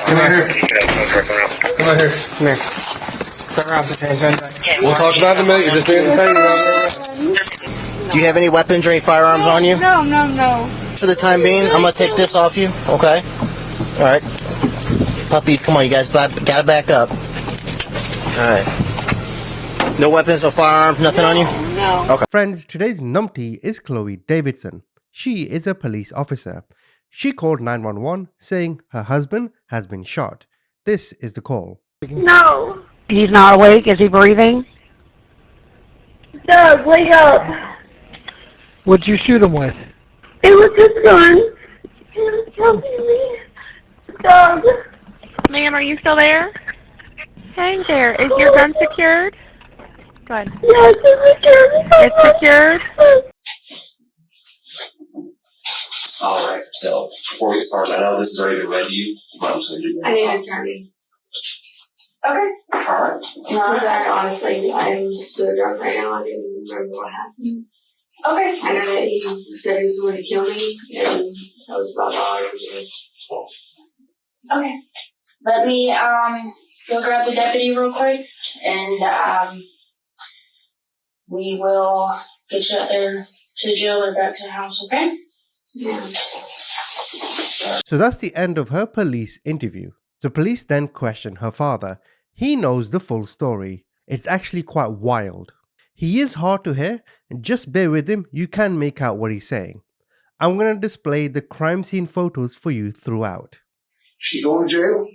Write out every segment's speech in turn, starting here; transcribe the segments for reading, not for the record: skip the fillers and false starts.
Come on here. Come on here. Come here. Turn around. We'll talk about it in a minute. You're just being entertained. Do you have any weapons or any firearms on you? No. For the time being, I'm going to take this off you. Okay? All right. Puppies, come on, you guys got to back up. All right. No weapons, no firearms, nothing on you? No. Okay. Friends, today's numpty is Chloe Davidson. She is a police officer. She called 911 saying her husband has been shot. This is the call. No. He's not awake? Is he breathing? Doug, wake up. What'd you shoot him with? It was his gun. He was helping me. Doug. Ma'am, are you still there? Hang there. Is your gun secured? Good. Yes, It's secured? Alright, so before we start, I know this is already been read to you. I need an attorney. Okay. Alright. No, Zach, honestly, I'm so drunk right now, I don't even remember what happened. Okay. I know that he said he was going to kill me, and that was about all I remember. Okay. Let me, go grab the deputy real quick, and, we will get you out there to jail or back to the house, okay? Yeah. So that's the end of her police interview. The police then question her father. He knows the full story. It's actually quite wild. He is hard to hear, and just bear with him, you can make out what he's saying. I'm going to display the crime scene photos for you throughout. She going to jail?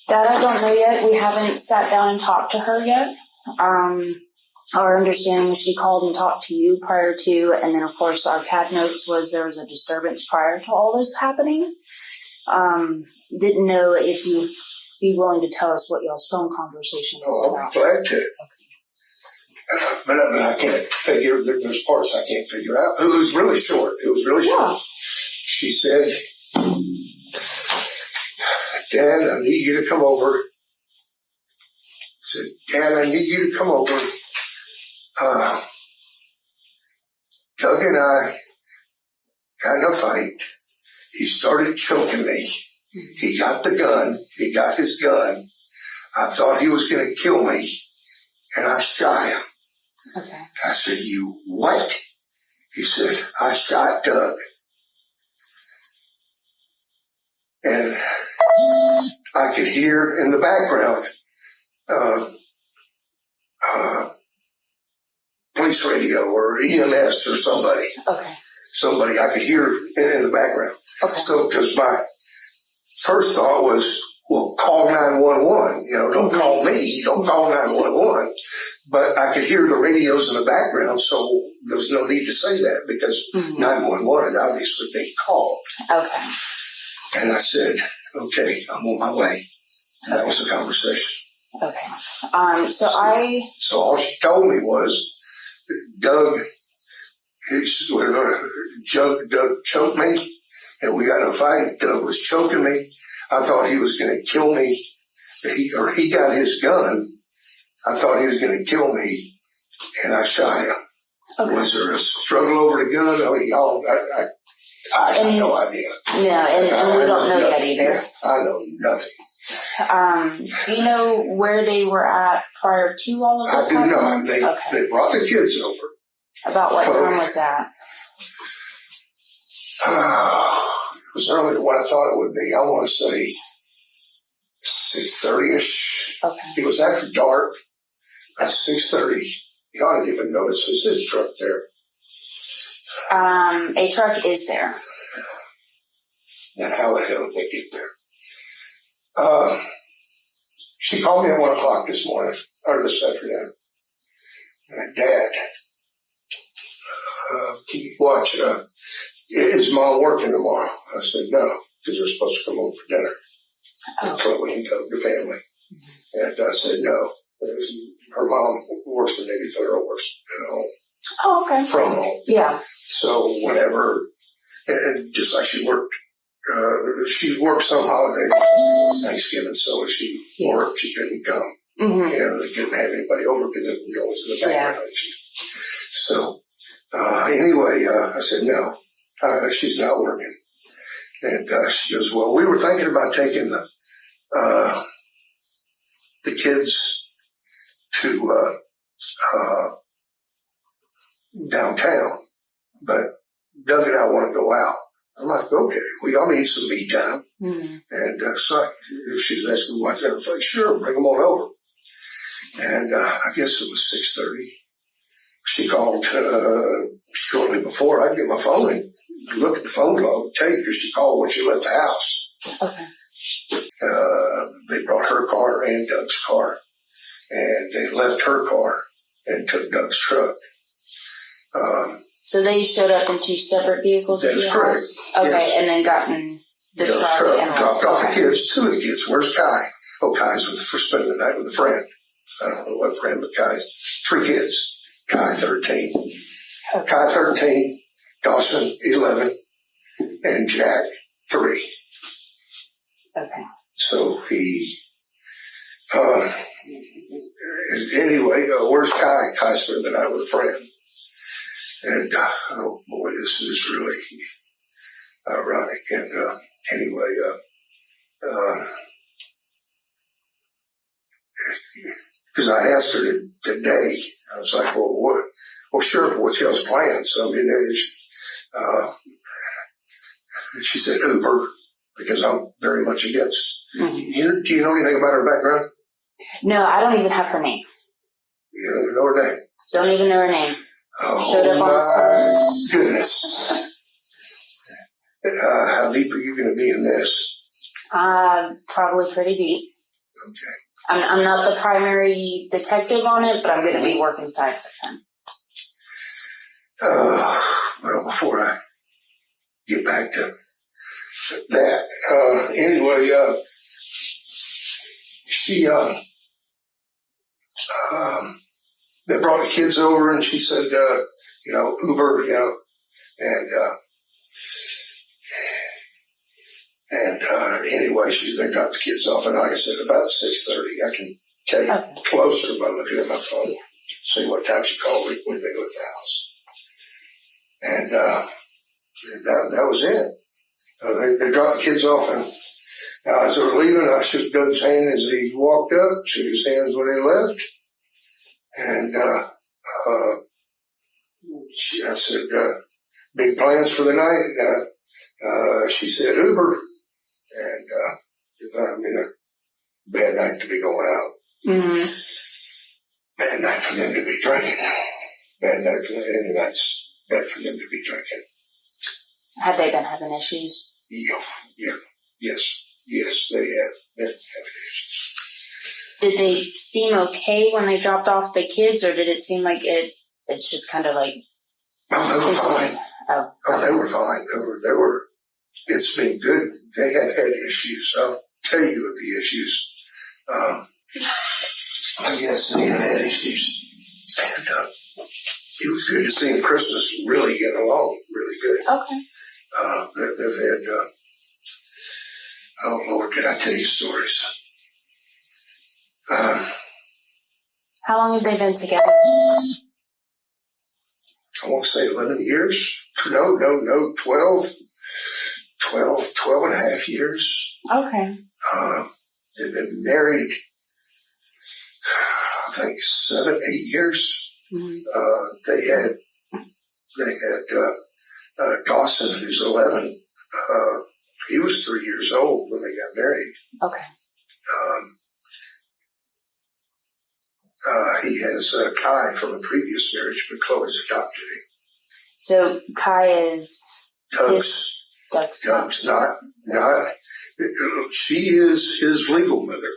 That I don't know yet. We haven't sat down and talked to her yet. Our understanding is she called and talked to you prior to, and then of course our CAD notes was there was a disturbance prior to all this happening. Didn't know if you'd be willing to tell us what y'all's phone conversation was Oh, about. I'm glad to. But I can't figure, there's parts I can't figure out. It was really short. Yeah. She said, Dad, I need you to come over. I said, Dad, I need you to come over. Doug and I got in a fight. He started choking me. He got the gun. He got his gun. I thought he was going to kill me, and I shot him. Okay. I said, you what? He said, I shot Doug. And I could hear in the background police radio or EMS or somebody. Okay. Somebody I could hear in the background. Okay. So, because my first thought was, well, call 911. Don't call me. Don't call 911. But I could hear the radios in the background, so there was no need to say that because 911 had obviously been called. Okay. And I said, okay, I'm on my way. And that was the conversation. Okay. So all she told me was, Doug choked me, and we got in a fight. Doug was choking me. I thought he was going to kill me. He got his gun. I thought he was going to kill me, and I shot him. Okay. Was there a struggle over the gun? I mean, I have no idea. No, and we don't know yet either. I know nothing. Do you know where they were at prior to all of this happening? I do know. They brought the kids over. About what time was that? It was earlier than what I thought it would be. I want to say 6:30-ish. Okay. It was after dark. At 6:30. I didn't even notice. Is this truck there? A truck is there. Then how the hell did they get there? She called me at 1 o'clock this morning, or this afternoon. Dad, can you watch, is Mom working tomorrow? I said, no, because they're supposed to come home for dinner. Chloe and the family. And I said, no. Her mom works the Navy Federal, works at home. Oh, okay. From home. Yeah. So whenever, and just like she worked some holiday, Thanksgiving, so if she worked, she couldn't come. They couldn't have anybody over because it was in the background. Yeah. So, anyway, I said, no, she's not working. And she goes, well, we were thinking about taking the the kids to downtown, but Doug and I want to go out. I'm like, okay, we all need some me time. Mm-hmm. And so she was asking me why. I was like, sure, bring them on over. And I guess it was 6:30. She called shortly before. I get my phone and look at the phone log and tell you because she called when she left the house. Okay. They brought her car and Doug's car, and they left her car and took Doug's truck. So they showed up in 2 separate vehicles at That's your correct. house? Okay, Yes. and then gotten the Doug's truck and dropped off okay. the kids. 2 of the kids. Where's Kai? Oh, Kai's for spending the night with a friend. I don't know what friend, but Kai's 3 kids. Kai 13. Okay. Kai 13, Dawson 11, and Jack 3. Okay. So he, anyway, where's Kai? Kai spent the night with a friend. And, oh boy, this is really ironic. And, anyway, because I asked her today, I was like, well, what? Well, sure, what's y'all's plan? So, she said Uber, because I'm very much against. Mm-hmm. Do you know anything about her background? No, I don't even have her name. You don't even know her name? Don't even know her name. Oh, Showed up on the my goodness. How deep are you going to be in this? Probably pretty deep. Okay. I'm not the primary detective on it, but I'm going to be working side with him. Well, before I get back to that, anyway, she, they brought the kids over and she said, Uber, and anyway, they got the kids off, and like I said, about 6:30, I can tell you closer by looking at my phone, see what time she called me when they left the house. And that was it. They dropped the kids off, and as they were leaving, I shook Doug's hand as he walked up, shook his hands when they left, and I said, big plans for the night? She said Uber, and a bad night to be going out. Mm-hmm. Bad night for them to be drinking. Bad night for them, any nights bad for them to be drinking. Have they been having issues? Yes, they have been having issues. Did they seem okay when they dropped off the kids, or did it seem like it's just kind of like... Oh, they were fine. They were fine. They were, it's been good. They have had issues. I'll tell you of the issues. Yes, they have had issues. And it was good to see them Christmas really getting along really good. Okay. They've had, oh Lord, can I tell you stories? How long have they been together? I want to say 11 years. No, 12 and a half years. Okay. They've been married, I think 7, 8 years. Mm-hmm. They had Dawson, who's 11. He was 3 years old when they got married. Okay. He has Kai from a previous marriage, but Chloe's adopted him. So Kai is Doug's not. She is his legal mother.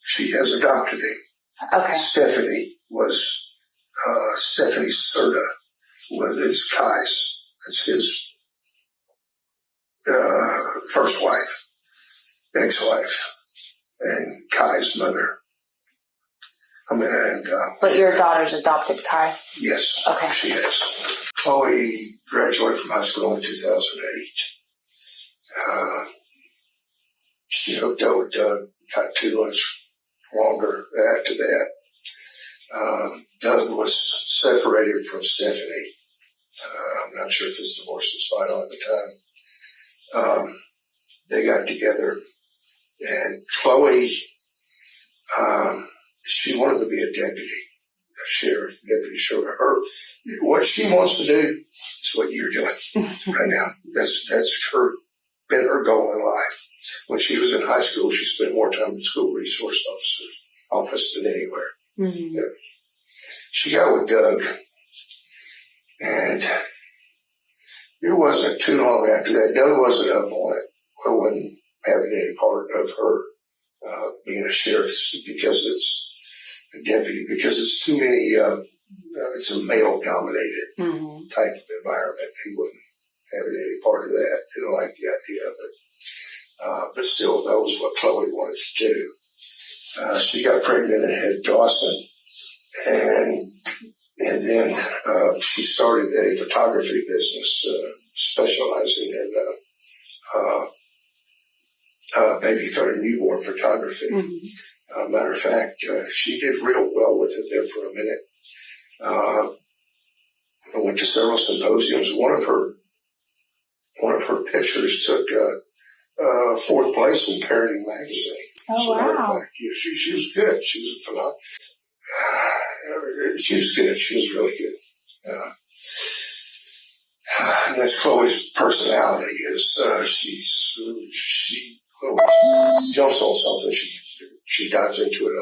She has adopted him. Okay. Stephanie Serta is Kai's. That's his first wife, ex-wife, and Kai's mother. But your daughter's adopted Kai? Yes. Okay. She is. Chloe graduated from high school in 2008. She hooked up with Doug, not too much longer after that. Doug was separated from Stephanie. I'm not sure if his divorce was final at the time. They got together And Chloe, she wanted to be a deputy sheriff, deputy sheriff. What she wants to do is what you're doing right now. That's been her goal in life. When she was in high school, she spent more time in school resource office than anywhere. Mm-hmm. Yeah. She got with Doug, and it wasn't too long after that. Doug wasn't up on it. I wasn't having any part of her being a sheriff because it's a deputy, because it's too many, it's a male-dominated type of environment. He wasn't having any part of that. He didn't like the idea of it. But still, that was what Chloe wanted to do. She got pregnant and had Dawson, and then she started a photography business, specializing in baby newborn photography. Matter of fact, she did real well with it there for a minute. I went to several symposiums. One of her pictures took fourth place in Parenting Magazine. Oh, wow. Fact, yeah, she was good. She was phenomenal. She was good. She was really good. And that's Chloe's personality. Is she jumps on something, she dives into it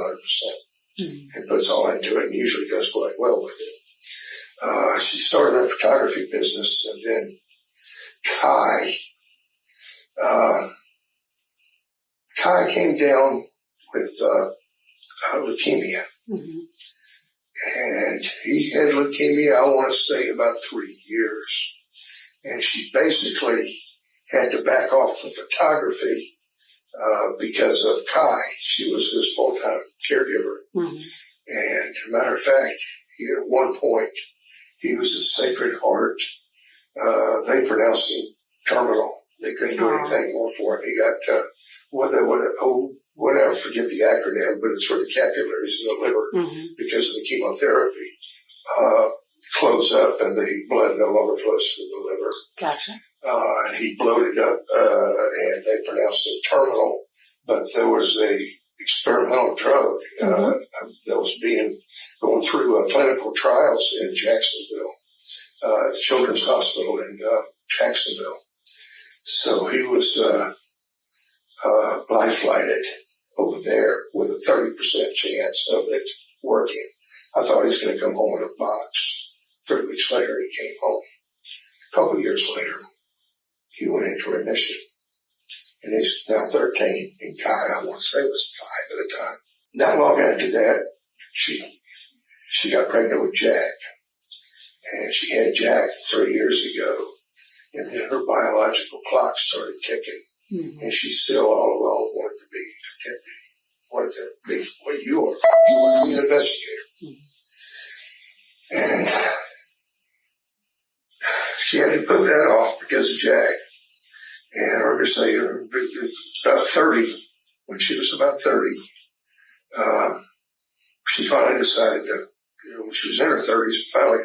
100% and puts all into it, and usually does quite well with it. She started that photography business, and then Kai came down with leukemia, and he had leukemia, I want to say, about 3 years, and she basically had to back off the photography because of Kai. She was his full-time caregiver. And matter of fact, at one point, he was a Sacred Heart. They pronounced him terminal. They couldn't do anything more for him. He got, whatever, forget the acronym, but it's for the capillaries in the liver because of the chemotherapy. Close up and the blood no longer flows through the liver. Gotcha. And he bloated up, and they pronounced it terminal, but there was a experimental drug that was going through clinical trials in Jacksonville, Children's Hospital in Jacksonville. So he was life-flighted over there with a 30% chance of it working. I thought he was going to come home in a box. 3 weeks later, he came home. A couple of years later, he went into remission. And he's now 13. And Kai, I want to say, was 5 at the time. Not long after that, she got pregnant with Jack. And she had Jack 3 years ago. And then her biological clock started ticking. And she still all along wanted to be a deputy. Wanted to be what you are. You want to be an investigator. And she had to put that off because of Jack. And like I say, about 30, when she was about 30, she finally decided that, when she was in her 30s, finally,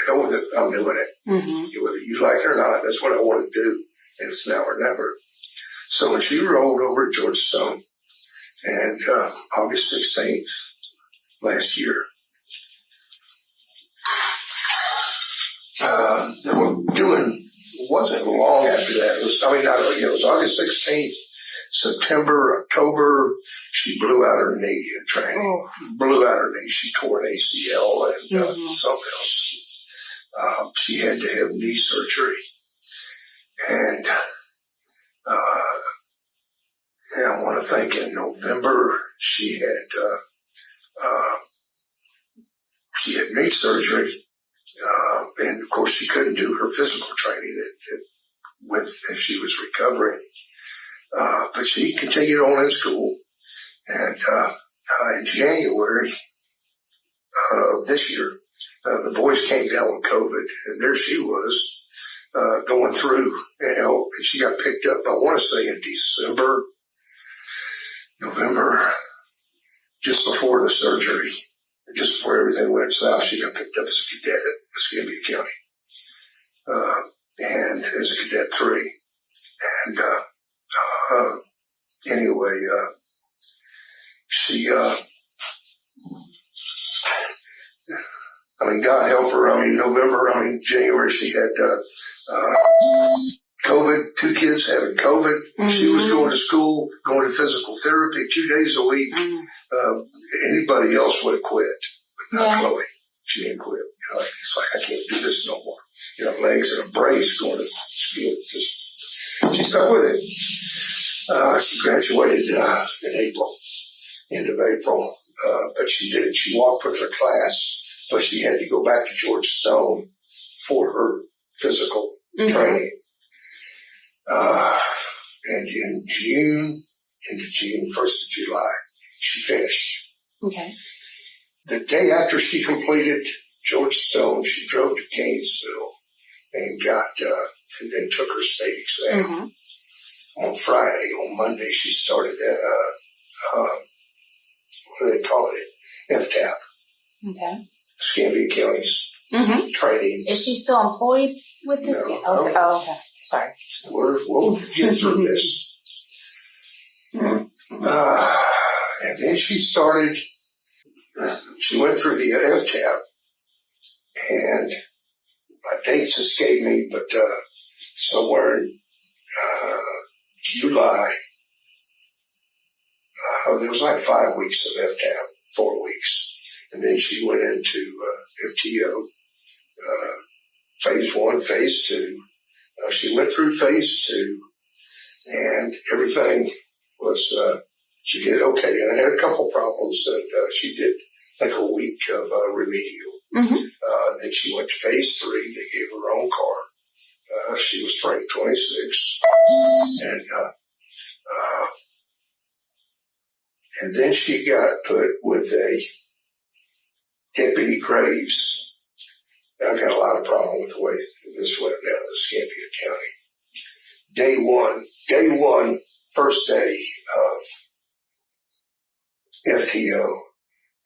hell with it, I'm doing it. Whether you like it or not, that's what I want to do. And it's now or never. So when she rolled over at Georgetown, and August 16th last year, they were doing, it wasn't long after that. It was August 16th, September, October, she blew out her knee in training. Blew out her knee. She tore an ACL and something else. She had to have knee surgery. And I want to think in November, she had knee surgery. And of course, she couldn't do her physical training as she was recovering. But she continued on in school. And in January this year, the boys came down with COVID, and there she was going through, and she got picked up, I want to say in December, November, just before the surgery, just before everything went south. She got picked up as a cadet at Escambia County, and as a cadet 3. And anyway, she, God help her. January, she had, COVID, 2 kids having COVID. Mm-hmm. She was going to school, going to physical therapy 2 days a week. Mm-hmm. Anybody else would have quit, but not Chloe. She didn't quit. It's like, I can't do this no more. Legs in a brace going to school. She stuck with it. She graduated in April, end of April. But she walked with her class, but she had to go back to George Stone for her physical training. And in June, 1st of July, she finished. Okay. The day after she completed George Stone, she drove to Gainesville and and then took her state exam. Mm-hmm. On Friday, on Monday, she started at, what do they call it? FTAP. Okay. Escambia County's training. Is she still employed with this? No. Okay. Oh, okay. Sorry. We'll get through this. And then she went through the FTAP, and my dates escape me, but somewhere in July, there was like 5 weeks of FTAP, 4 weeks. And then she went into FTO, phase 1, phase 2. She went through phase 2, and everything was, she did okay. And I had a couple problems that she did like a week of remedial. Mm-hmm. Then she went to phase 3. They gave her her own car. She was Frank 26. And then she got put with a Deputy Graves. I've got a lot of problem with the way this went down to Escambia County. Day one, first day of FTO,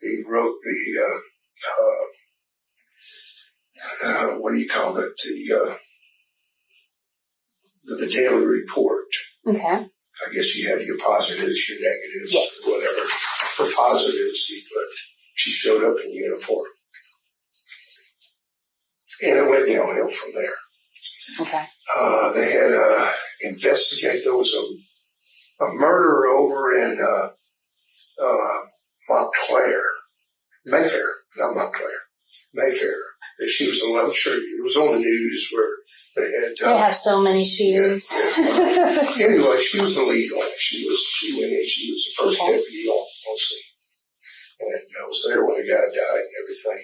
he wrote the daily report. Okay. I guess you have your positives, your negatives, yes, whatever. For positives, she showed up in uniform. And it went downhill from there. Okay. They had investigate. There was a murder over in Mayfair. She was, I'm sure it was on the news where they had. They have so many shootings. Yeah. Anyway, she was the lead on it. She went in. She was the first deputy on scene, and I was there when the guy died and everything.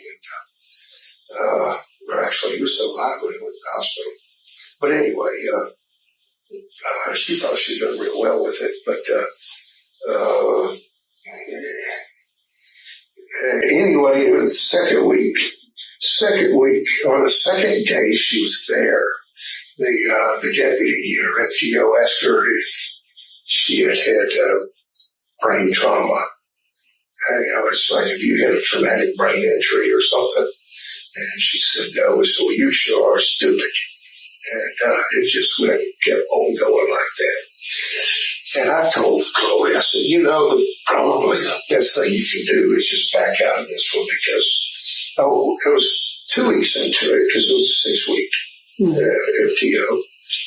And actually, he was so alive when he went to the hospital. But anyway, she thought she'd done real well with it. But anyway, it was the second day she was there, the deputy or FTO asked her if she had brain trauma. It's like if you had a traumatic brain injury or something. And she said, no. So you sure are stupid. And it just kept on going like that. And I told Chloe, I said, probably the best thing you can do is just back out of this one because, it was 2 weeks into it because it was a 6-week FTO.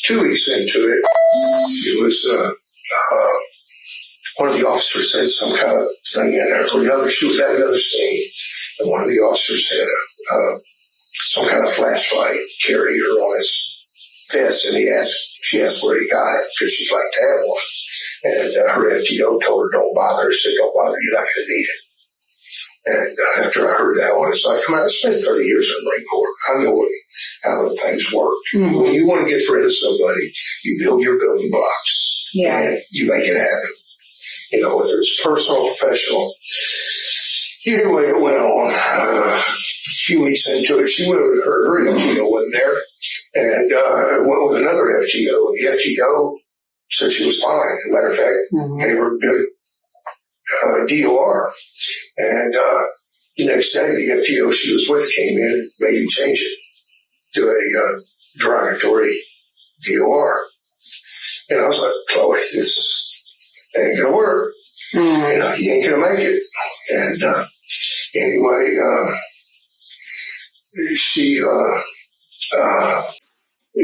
2 weeks into it, it was, one of the officers had some kind of thing in there. She was at another scene, and one of the officers had some kind of flashlight carrier on his vest, and she asked where he got it because she'd like to have one. And her FTO told her, don't bother. She said, don't bother, you're not going to need it. And after I heard that one, it's like, I spent 30 years in the Marine Corps. I know how the things work. Mm-hmm. When you want to get rid of somebody, you build your building blocks. Yeah. And you make it happen. Whether it's personal or professional. Anyway, it went on. A few weeks into it, she went with her FTO wasn't there. And went with another FTO. The FTO said she was fine. As a matter of fact, gave her a good DOR. And the next day, the FTO she was with came in and made him change it to a derogatory DOR. And I was like, Chloe, ain't gonna work. You know, you ain't gonna make it. And anyway,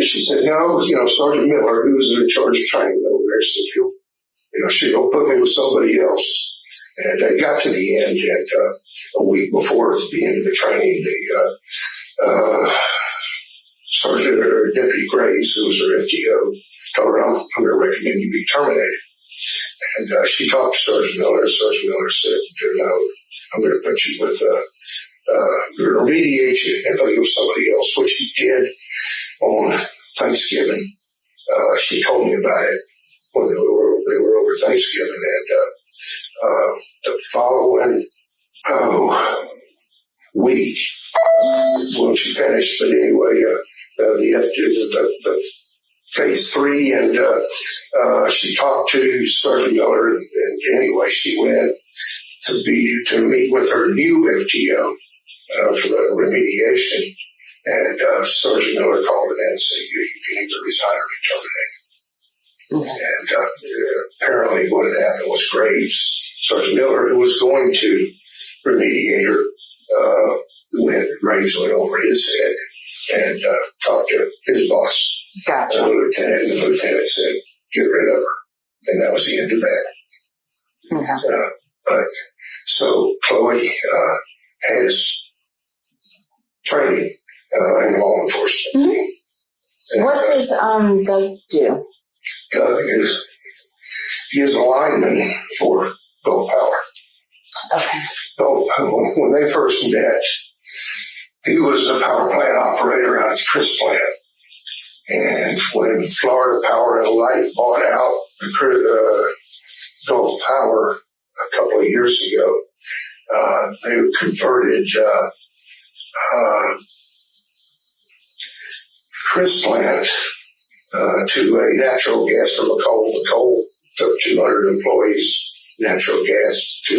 she said, no, you know, Sergeant Miller, who was in charge of training over there, said, she'll put me with somebody else. And I got to the end, and a week before the end of the training, the Sergeant or Deputy Graves, who was her FTO, told her, I'm going to recommend you be terminated. And she talked to Sergeant Miller. Sergeant Miller said, no, I'm going to put you with remediation and put you with somebody else, which she did on Thanksgiving. She told me about it when they were over Thanksgiving, and the following week when she finished. But anyway, the phase 3, and she talked to Sergeant Miller, and anyway, she went to meet with her new FTO for the remediation. And Sergeant Miller called it in and said, you can either resign or be terminated. And apparently what had happened was Graves, Sergeant Miller, who was going to remediate her, Graves went over his head and talked to his boss, Gotcha. the lieutenant, and the lieutenant said, get rid of her. And that was the end of that. But so Chloe has training in law enforcement. What does Doug do? Doug he is a lineman for Gulf Power. Okay. So when they first met, he was a power plant operator out of Chris Plant. And when Florida Power and Light bought out Gulf Power a couple of years ago, they converted Chris Plant to a natural gas from a coal. The coal took 200 employees, natural gas to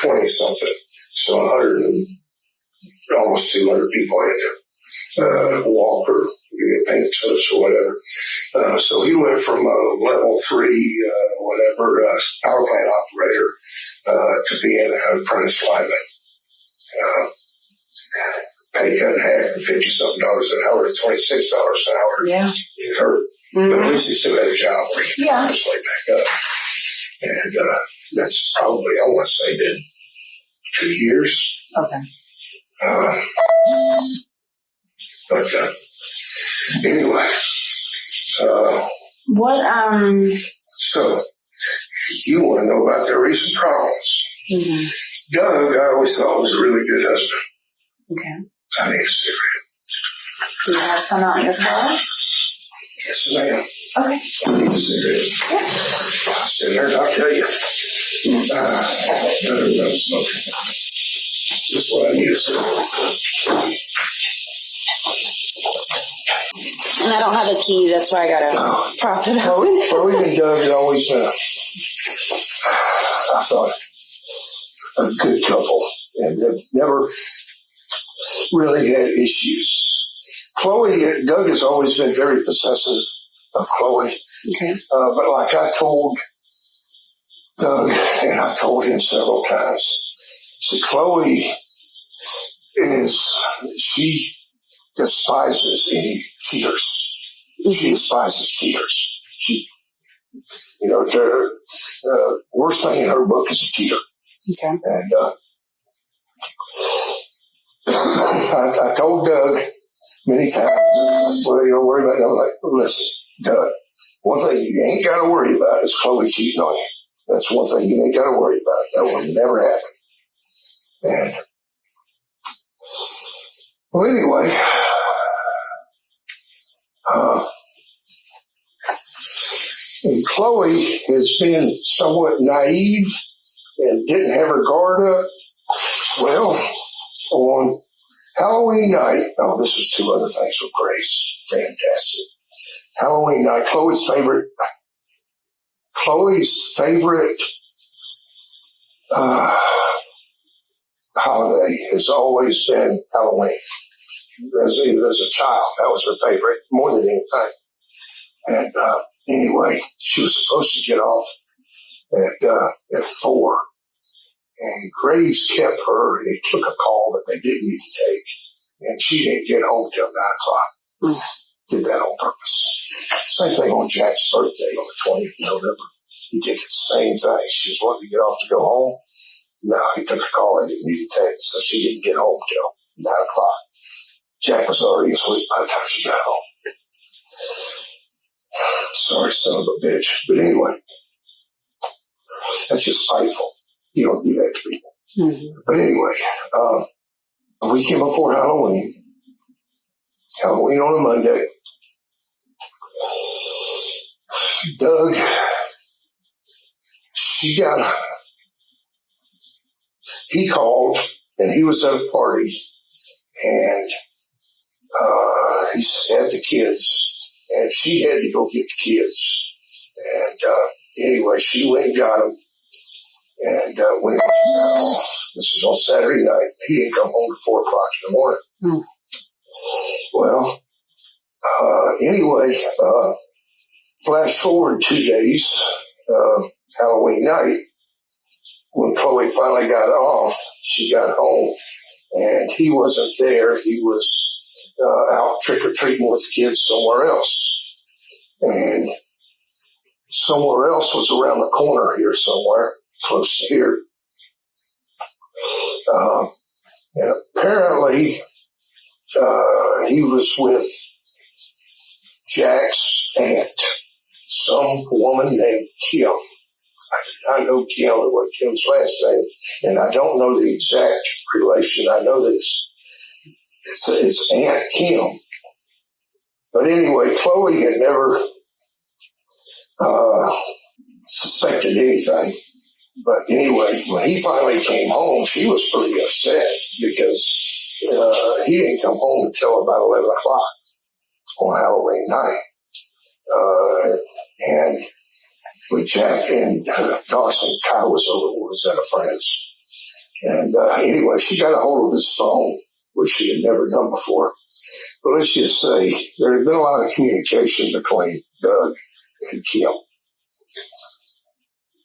20-something. So almost 200 people had to walk or get paint chips or whatever. So he went from a level 3, power plant operator to being an apprentice lineman. Pay cut in half from $50-something an hour to $26 an hour. Yeah. It hurt. But at least he still had a job where he could Yeah. just lay back up. And that's probably, I want to say, been 2 years. Okay. But anyway. What, So, you want to know about their recent problems. Doug, I always thought was a really good husband. Okay. I need a cigarette. Do you have some out in your car? Yes, ma'am. Okay. I need a cigarette. Yeah. Sit there and I'll tell you. I'm smoking. This is what I need a cigarette. And I don't have a key, that's why I gotta prop it out. Chloe and Doug had always been, I thought, a good couple, and they've never really had issues. Doug has always been very possessive of Chloe. Okay. But like I told Doug, and I told him several times, see, Chloe she despises any cheaters. She despises cheaters. The worst thing in her book is a cheater. Okay. And I told Doug many times, well, you don't worry about it. I'm like, listen, Doug, one thing you ain't got to worry about is Chloe cheating on you. That's one thing you ain't got to worry about. That will never happen. And well, anyway, and Chloe has been somewhat naive and didn't have her guard up. Well, on Halloween night, this was 2 other things with Grace. Fantastic. Halloween night, Chloe's favorite holiday has always been Halloween. As a child, that was her favorite more than anything. And anyway, she was supposed to get off at 4. And Graves kept her. It took a call that they didn't need to take, and she didn't get home till 9 o'clock. Did that on purpose. Same thing on Jack's birthday on the 20th of November. He did the same thing. She was wanting to get off to go home. No, he took a call I didn't need to take, so she didn't get home till 9 o'clock. Jack was already asleep by the time she got home. Sorry, son of a bitch. But anyway, that's just spiteful. You don't do that to people. But anyway, a weekend before Halloween on a Monday, Doug, he called, and he was at a party, and he had the kids, and she had to go get the kids. And anyway, she went and got them, and when he got off, this was on Saturday night, he didn't come home at 4 o'clock in the morning. Well, anyway, flash forward 2 days, Halloween night, when Chloe finally got off, she got home, and he wasn't there. He was out trick-or-treating with kids somewhere else. And somewhere else was around the corner here somewhere, close to here. And apparently, he was with Jack's aunt, some woman named Kim. I know Kim, what Kim's last name, and I don't know the exact relation. I know that it's Aunt Kim. But anyway, Chloe had never suspected anything. But anyway, when he finally came home, she was pretty upset because he didn't come home until about 11 o'clock on Halloween night. And with Jack and Dawson, Kyle was at a friend's. And anyway, she got a hold of this phone, which she had never done before. But let's just say there had been a lot of communication between Doug and Kim.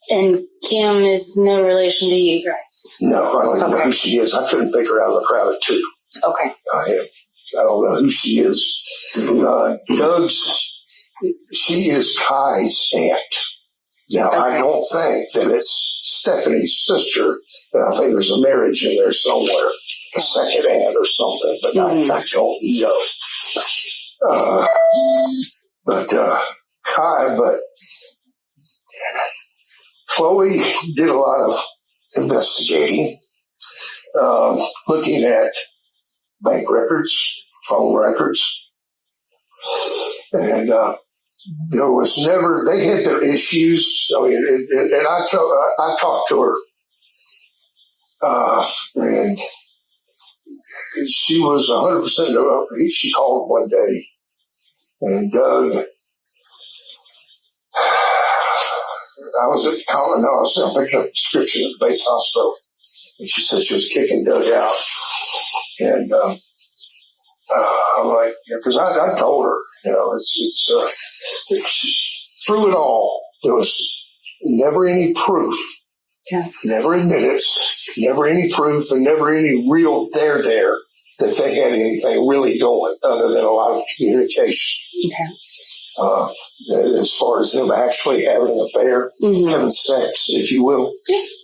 And Kim is no relation to you guys? No, I don't even know who she is. I couldn't pick her out of a crowd of 2. Okay. I don't know who she is. She is Kai's aunt. Now, I don't think that it's Stephanie's sister. I think there's a marriage in there somewhere, a second aunt or something, but I don't know. But Chloe did a lot of investigating, looking at bank records, phone records, and there was never, they had their issues. I mean, and I talked to her, and she was 100%. She called one day, and Doug, I was at the counter, I was picking up a prescription at the base hospital, and she said she was kicking Doug out. And I'm like, because I told her, through it all, there was never any proof, never admittance, never any proof, and never any real there that they had anything really going other than a lot of communication. As far as them actually having an affair, having sex, if you will,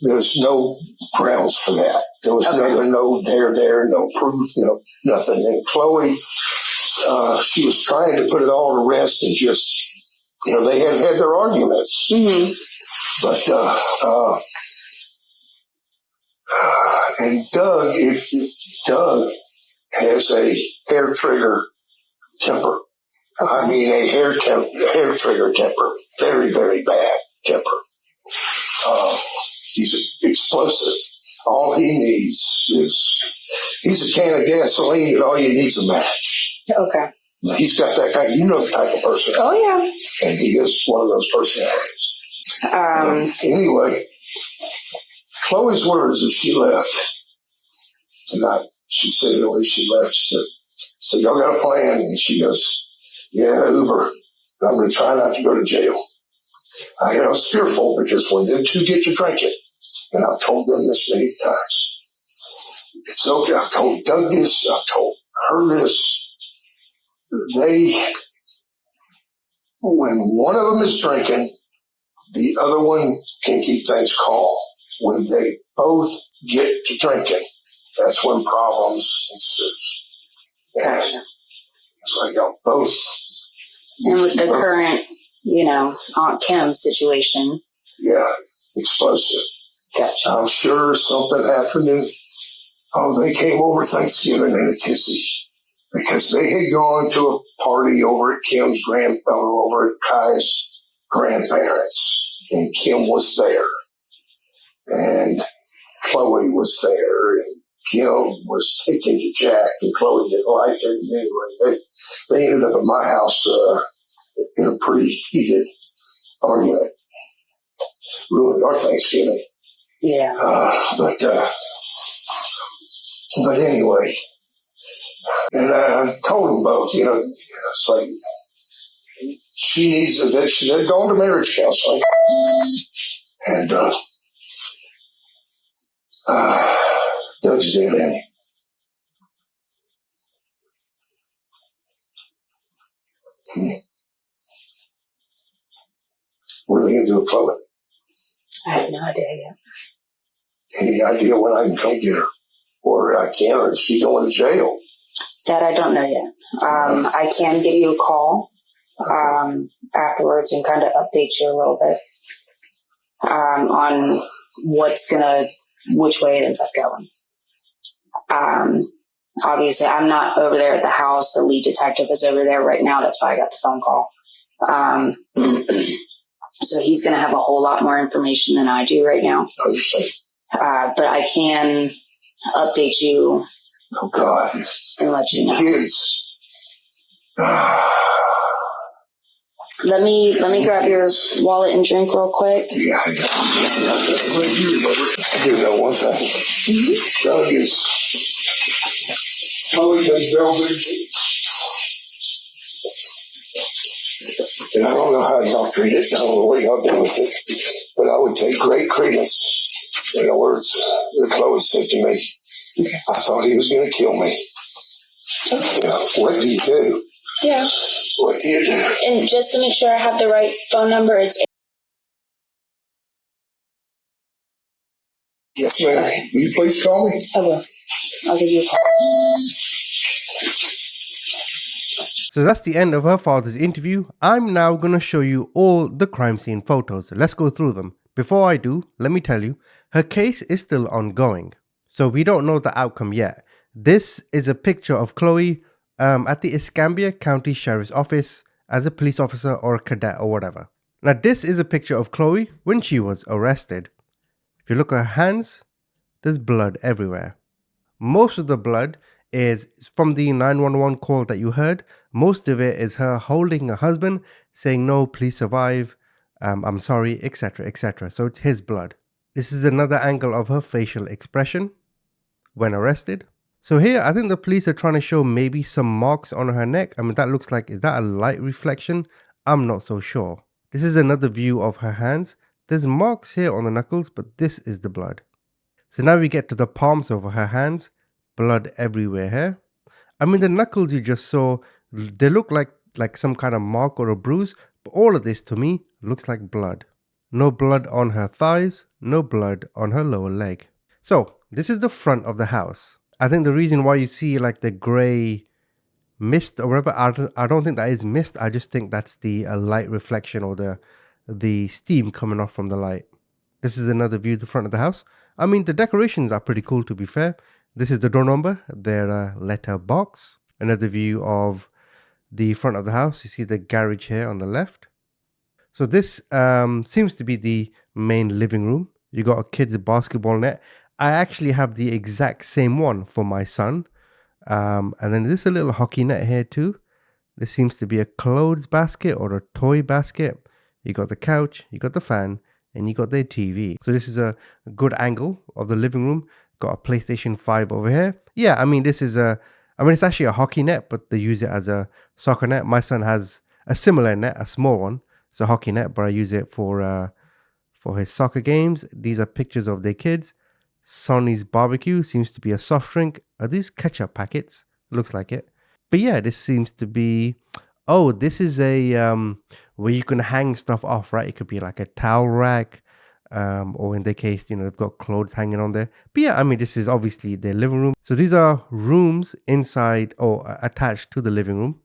there's no grounds for that. There was no there, no proof, no nothing. And Chloe, she was trying to put it all to rest and just, they had their arguments. But, and Doug, Doug has a hair trigger temper. I mean, a hair trigger temper. Very, very bad temper. He's explosive. All he needs he's a can of gasoline, and all you need is a match. Okay. He's got that kind, the type of person. Oh, yeah. And he is one of those personalities. Anyway, Chloe's words as she left tonight, she said the way she left, she said, y'all got a plan? And she goes, yeah, Uber. I'm going to try not to go to jail. I was fearful because when them two get to drinking, and I've told them this many times, it's okay. I've told Doug this, I've told her this. When one of them is drinking, the other one can keep things calm. When they both get to drinking, that's when problems ensue. And so y'all both. And with the current, Aunt Kim situation. Yeah, explosive. Gotcha. I'm sure something happened and they came over Thanksgiving in a tizzy because they had gone to a party over at over at Kai's grandparents, and Kim was there, and Chloe was there, and Kim was taken to Jack, and Chloe didn't like it. And anyway, they ended up at my house in a pretty heated argument. Ruined our Thanksgiving. Yeah. But anyway, and I told them both, it's like she had gone to marriage counseling, and Doug's dead, ain't he? What are they going to do with Chloe? I have no idea yet. Any idea when I can come get her? Or I can, or is she going to jail? That I don't know yet. I can give you a call afterwards and kind of update you a little bit on which way it ends up going. Obviously, I'm not over there at the house. The lead detective is over there right now. That's why I got the phone call. So he's going to have a whole lot more information than I do right now. But I can update you. Oh, God. And let you know. Kids. Let me grab your wallet and drink real quick. Yeah, I do know one thing. Doug is Chloe does velvet. And I don't know how y'all treat it. I don't know what y'all do with it. But I would take great credence in the words that Chloe said to me. Okay. I thought he was going to kill me. Okay. What do you do? Yeah. What do you do? And just to make sure I have the right phone number, it's... Yes, ma'am. Okay. Will you please call me? I will. I'll give you a call. So that's the end of her father's interview. I'm now going to show you all the crime scene photos. Let's go through them. Before I do, let me tell you, her case is still ongoing. So we don't know the outcome yet. This is a picture of Chloe at the Escambia County Sheriff's Office as a police officer or a cadet or whatever. Now this is a picture of Chloe when she was arrested. If you look at her hands, there's blood everywhere. Most of the blood is from the 911 call that you heard. Most of it is her holding her husband, saying, "No, please survive. I'm sorry," etc., etc. So it's his blood. This is another angle of her facial expression when arrested. So here, I think the police are trying to show maybe some marks on her neck. I mean, that looks like, is that a light reflection? I'm not so sure. This is another view of her hands. There's marks here on the knuckles, but this is the blood. So now we get to the palms of her hands. Blood everywhere here. I mean, the knuckles you just saw, they look like some kind of mark or a bruise, but all of this to me looks like blood. No blood on her thighs, no blood on her lower leg. So this is the front of the house. I think the reason why you see like the gray mist or whatever, I don't think that is mist. I just think that's the light reflection or the steam coming off from the light. This is another view of the front of the house. I mean, the decorations are pretty cool, to be fair. This is the door number, their letter box. Another view of the front of the house. You see the garage here on the left. So this seems to be the main living room. You got a kid's basketball net. I actually have the exact same one for my son. And then there's a little hockey net here too. This seems to be a clothes basket or a toy basket. You got the couch, you got the fan, and you got their TV. So this is a good angle of the living room. Got a PlayStation 5 over here. Yeah, I mean, this is it's actually a hockey net, but they use it as a soccer net. My son has a similar net, a small one, It's a hockey net, but I use it for his soccer games. These are pictures of their kids. Sonny's barbecue seems to be a soft drink. Are these ketchup packets? Looks like it. But yeah, this seems to be. Oh, this is a where you can hang stuff off, right? It could be like a towel rack, or in their case, they've got clothes hanging on there. But yeah, I mean, this is obviously their living room. So these are rooms inside or attached to the living room.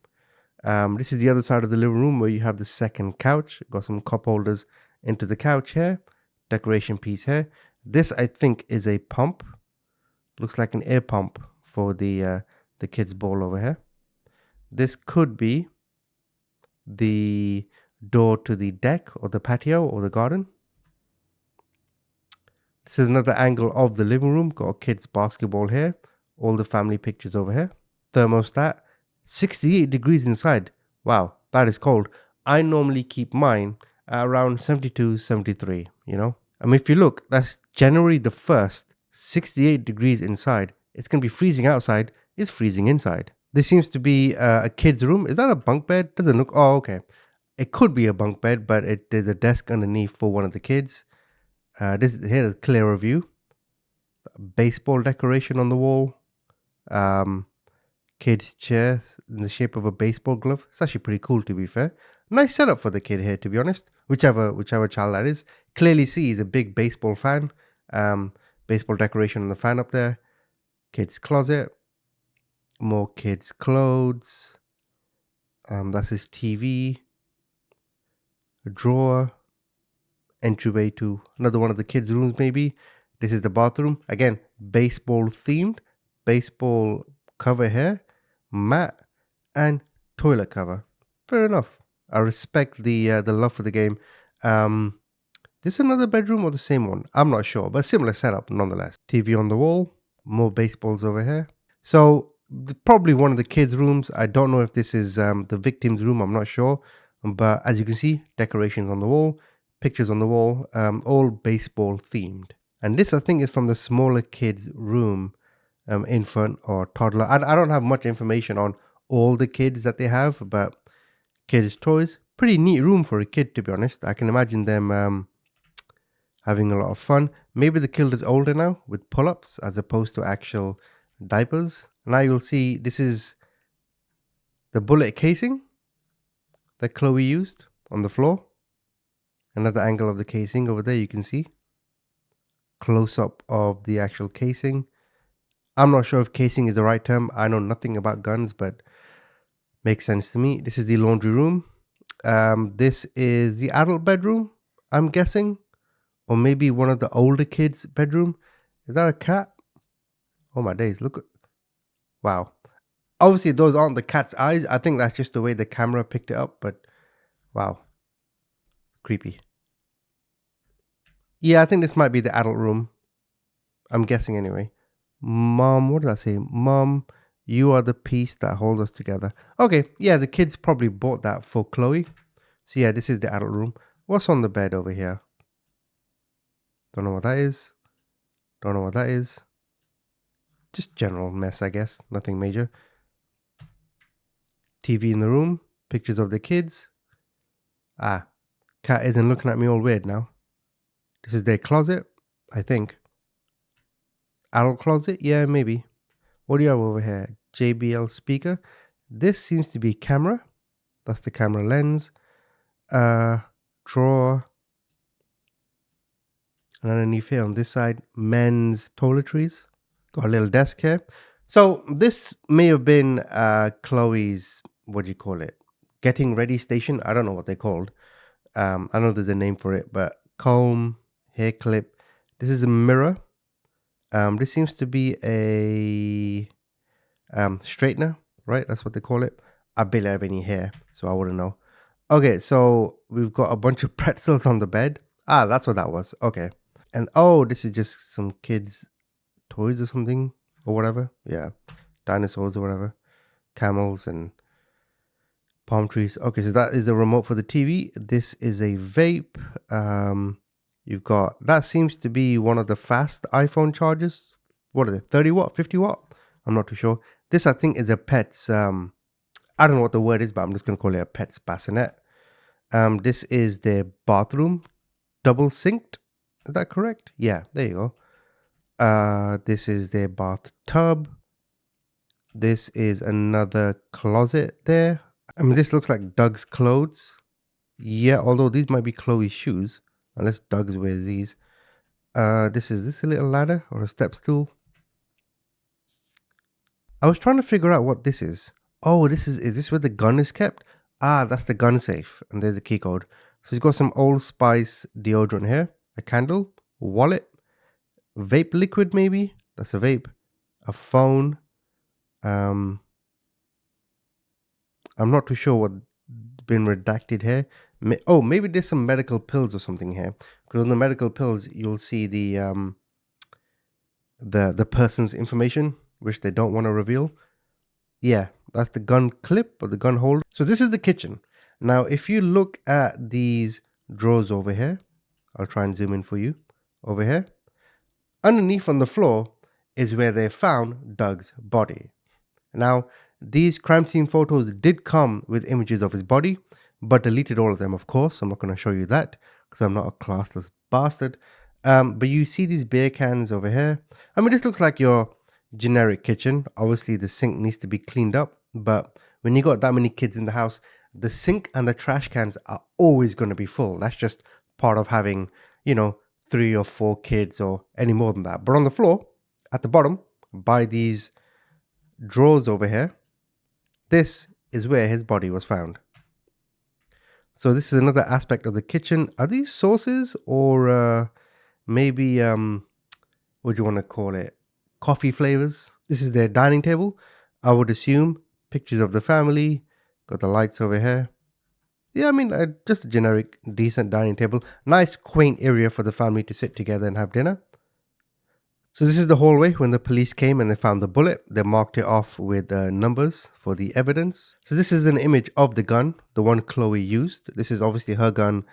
This is the other side of the living room where you have the second couch. Got some cup holders into the couch here. Decoration piece here. This, I think, is a pump. Looks like an air pump for the kids' bowl over here. This could be the door to the deck or the patio or the garden. This is another angle of the living room. Got a kids' basketball here. All the family pictures over here. Thermostat. 68 degrees inside. Wow, that is cold. I normally keep mine at around 72, 73, I mean, if you look, that's January the 1st, 68 degrees inside. It's going to be freezing outside. It's freezing inside. This seems to be a kid's room. Is that a bunk bed? Doesn't look... Oh, okay. It could be a bunk bed, but there's a desk underneath for one of the kids. Here's a clearer view. Baseball decoration on the wall. Kid's chair in the shape of a baseball glove. It's actually pretty cool, to be fair. Nice setup for the kid here, to be honest. Whichever child that is. Clearly see he's a big baseball fan. Baseball decoration on the fan up there. Kid's closet. More kids' clothes. That's his TV. A drawer. Entryway to another one of the kids' rooms, maybe. This is the bathroom. Again, baseball themed. Baseball cover here. Mat. And toilet cover. Fair enough. I respect the love for the game. This is another bedroom or the same one? I'm not sure, but similar setup nonetheless. TV on the wall. More baseballs over here. So probably one of the kids' rooms. I don't know if this is the victim's room. I'm not sure. But as you can see, decorations on the wall. Pictures on the wall. All baseball themed. And this, I think, is from the smaller kids' room. Infant or toddler. I don't have much information on all the kids that they have, but kids' toys. Pretty neat room for a kid, to be honest. I can imagine them having a lot of fun. Maybe the kid is older now with pull-ups as opposed to actual diapers. Now you'll see this is the bullet casing that Chloe used on the floor. Another angle of the casing over there, you can see. Close-up of the actual casing. I'm not sure if casing is the right term. I know nothing about guns, but makes sense to me. This is the laundry room. This is the adult bedroom, I'm guessing. Or maybe one of the older kids' bedroom. Is that a cat? Oh my days, look. Wow. Obviously, those aren't the cat's eyes. I think that's just the way the camera picked it up, but wow. Creepy. Yeah, I think this might be the adult room. I'm guessing anyway. Mom, what did I say? Mom, you are the piece that holds us together. Okay, yeah, the kids probably bought that for Chloe. So yeah, this is the adult room. What's on the bed over here? Don't know what that is. Don't know what that is. Just general mess, I guess. Nothing major. TV in the room. Pictures of the kids. Ah, cat isn't looking at me all weird now. This is their closet, I think. Adult closet? Yeah, maybe. What do you have over here? JBL speaker. This seems to be camera. That's the camera lens. Drawer. And underneath here on this side, men's toiletries. Got a little desk here. So this may have been Chloe's, what do you call it? Getting ready station. I don't know what they're called. I know there's a name for it, but comb, hair clip. This is a mirror. This seems to be a straightener, right? That's what they call it. I barely have any hair, so I wouldn't know. Okay, so we've got a bunch of pretzels on the bed. Ah, that's what that was. Okay. And oh, this is just some kids' toys or something or whatever. Yeah. Dinosaurs or whatever. Camels and palm trees. Okay, so that is the remote for the TV. This is a vape. You've got, that seems to be one of the fast iPhone chargers. What are they? 30 watt, 50 watt? I'm not too sure. This, I think, is a pet's, I don't know what the word is, but I'm just going to call it a pet's bassinet. This is their bathroom, double synced. Is that correct? Yeah, there you go. This is their bathtub. This is another closet there. I mean, this looks like Doug's clothes. Yeah, although these might be Chloe's shoes, unless Doug's wears these. This is a little ladder or a step stool? I was trying to figure out what this is. Oh, is this where the gun is kept? Ah, that's the gun safe. And there's the key code. So he's got some Old Spice deodorant here, a candle, wallet, vape liquid maybe. That's a vape. A phone. I'm not too sure what's been redacted here. Oh, maybe there's some medical pills or something here. Because on the medical pills, you'll see the person's information, which they don't want to reveal. Yeah, that's the gun clip or the gun holder. So this is the kitchen. Now, if you look at these drawers over here, I'll try and zoom in for you. Over here, underneath on the floor is where they found Doug's body. Now, these crime scene photos did come with images of his body, but deleted all of them, of course. I'm not going to show you that because I'm not a classless bastard. But you see these beer cans over here. I mean, this looks like your generic kitchen. Obviously, the sink needs to be cleaned up. But when you got that many kids in the house, the sink and the trash cans are always going to be full. That's just part of having, 3 or 4 kids or any more than that. But on the floor, at the bottom, by these drawers over here, this is where his body was found. So this is another aspect of the kitchen. Are these sauces or maybe, what do you want to call it? Coffee flavors. This is their dining table. I would assume pictures of the family. Got the lights over here. Yeah, I mean, just a generic, decent dining table. Nice, quaint area for the family to sit together and have dinner. So this is the hallway when the police came and they found the bullet. They marked it off with numbers for the evidence. So this is an image of the gun, the one Chloe used. This is obviously her gun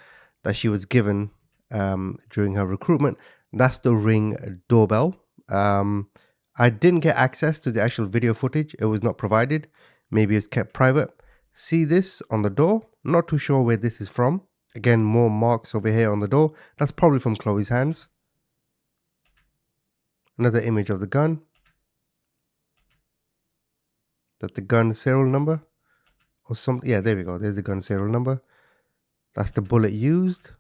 that she was given during her recruitment. That's the Ring doorbell. I didn't get access to the actual video footage. It was not provided. Maybe it's kept private. See this on the door? Not too sure where this is from. Again, more marks over here on the door. That's probably from Chloe's hands. Another image of the gun. That's the gun serial number or something. Yeah, there we go. There's the gun serial number. That's the bullet used.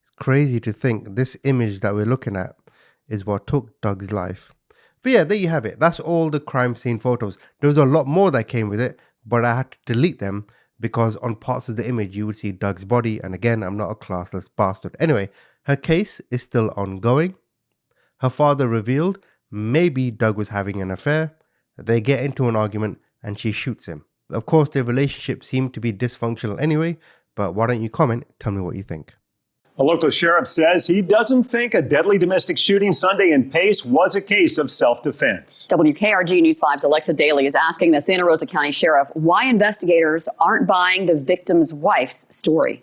It's crazy to think this image that we're looking at is what took Doug's life. But yeah, there you have it. That's all the crime scene photos. There was a lot more that came with it, but I had to delete them because on parts of the image you would see Doug's body. And again, I'm not a classless bastard. Anyway, her case is still ongoing. Her father revealed maybe Doug was having an affair. They get into an argument and she shoots him. Of course, their relationship seemed to be dysfunctional anyway, but why don't you comment? Tell me what you think. A local sheriff says he doesn't think a deadly domestic shooting Sunday in Pace was a case of self-defense. WKRG News 5's Alexa Daly is asking the Santa Rosa County Sheriff why investigators aren't buying the victim's wife's story.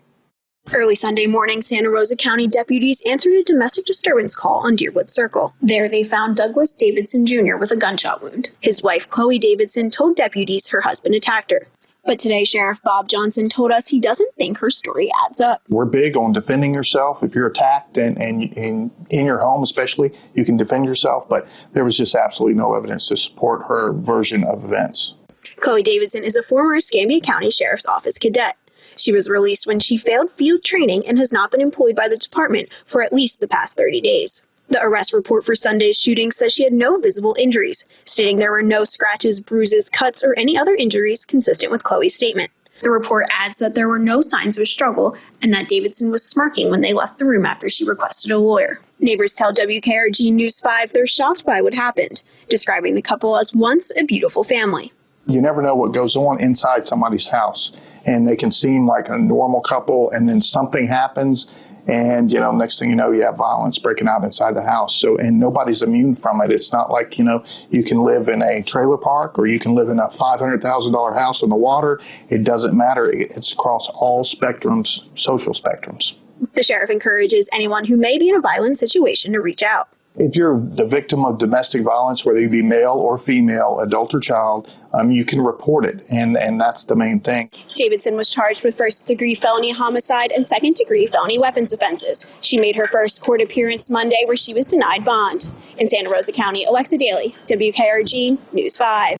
Early Sunday morning, Santa Rosa County deputies answered a domestic disturbance call on Deerwood Circle. There, they found Douglas Davidson Jr. with a gunshot wound. His wife, Chloe Davidson, told deputies her husband attacked her. But today, Sheriff Bob Johnson told us he doesn't think her story adds up. We're big on defending yourself. If you're attacked and in your home especially, you can defend yourself. But there was just absolutely no evidence to support her version of events. Chloe Davidson is a former Escambia County Sheriff's Office cadet. She was released when she failed field training and has not been employed by the department for at least the past 30 days. The arrest report for Sunday's shooting says she had no visible injuries, stating there were no scratches, bruises, cuts, or any other injuries consistent with Chloe's statement. The report adds that there were no signs of a struggle and that Davidson was smirking when they left the room after she requested a lawyer. Neighbors tell WKRG News 5 they're shocked by what happened, describing the couple as once a beautiful family. You never know what goes on inside somebody's house, and they can seem like a normal couple, and then something happens, and, next thing you know, you have violence breaking out inside the house. So, and nobody's immune from it. It's not like, you can live in a trailer park or you can live in a $500,000 house on the water. It doesn't matter. It's across all spectrums, social spectrums. The sheriff encourages anyone who may be in a violent situation to reach out. If you're the victim of domestic violence, whether you be male or female, adult or child, you can report it, and that's the main thing. Davidson was charged with first-degree felony homicide and second-degree felony weapons offenses. She made her first court appearance Monday, where she was denied bond. In Santa Rosa County, Alexa Daly, WKRG News 5.